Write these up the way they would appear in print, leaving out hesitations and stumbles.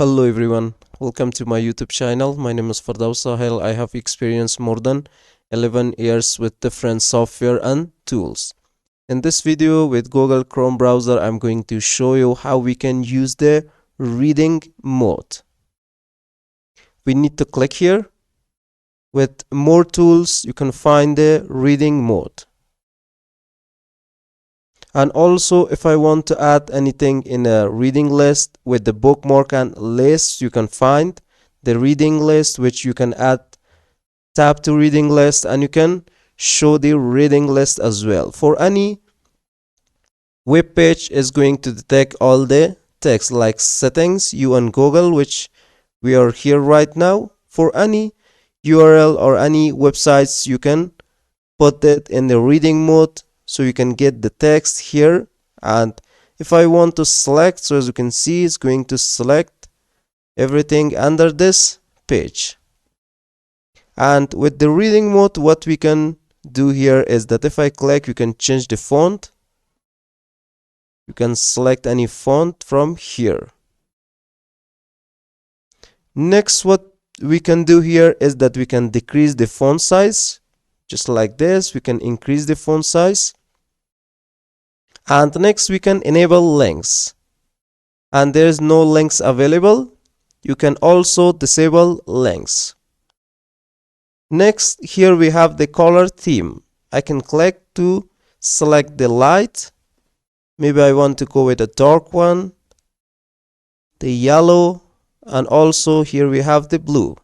Hello everyone, welcome to my YouTube channel. My name is Fardaus Sahel. I have experienced more than 11 years with different software and tools. In this video with Google Chrome browser, I'm going to show you how we can use the reading mode. We need to click here. With more tools, you can find the reading mode. And also, if I want to add anything in a reading list with the bookmark and list, you can find the reading list, which you can add, tap to reading list, and you can show the reading list as well. For any web page is going to detect all the text like settings, you and Google, which we are here right now. For any URL or any websites, you can put it in the reading mode, so you can get the text here. And if I want to select, so as you can see, it's going to select everything under this page. And with the reading mode, what we can do here is that if I click, you can change the font. You can select any font from here. Next, what we can do here is that we can decrease the font size, just like this. We can increase the font size. And next, we can enable links, and there is no links available. You can also disable links. Next, here we have the color theme. I can click to select the light. Maybe I want to go with a dark one, the yellow, and also here we have the blue.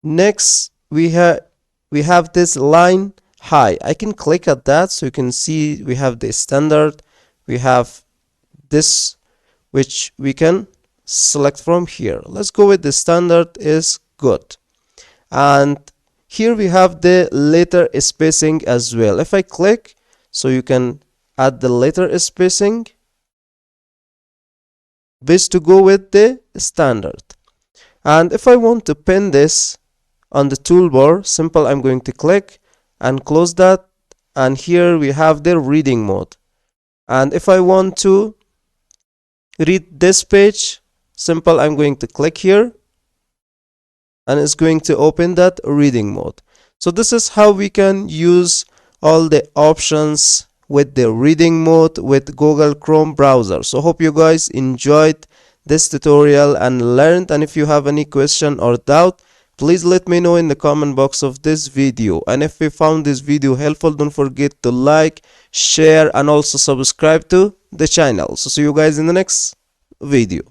Next, we have this line high. I can click at that, so you can see we have the standard, we have this, which we can select from here. Let's go with the standard is good. And here we have the letter spacing as well. If I click, so you can add the letter spacing. Best to go with the standard. And if I want to pin this on the toolbar, simple, I'm going to click and close that, and here we have the reading mode. And if I want to read this page, simple, I'm going to click here and it's going to open that reading mode. So this is how we can use all the options with the reading mode with Google Chrome browser. So hope you guys enjoyed this tutorial and learned, and if you have any question or doubt, please let me know in the comment box of this video. And if you found this video helpful, don't forget to like, share, and also subscribe to the channel. So see you guys in the next video.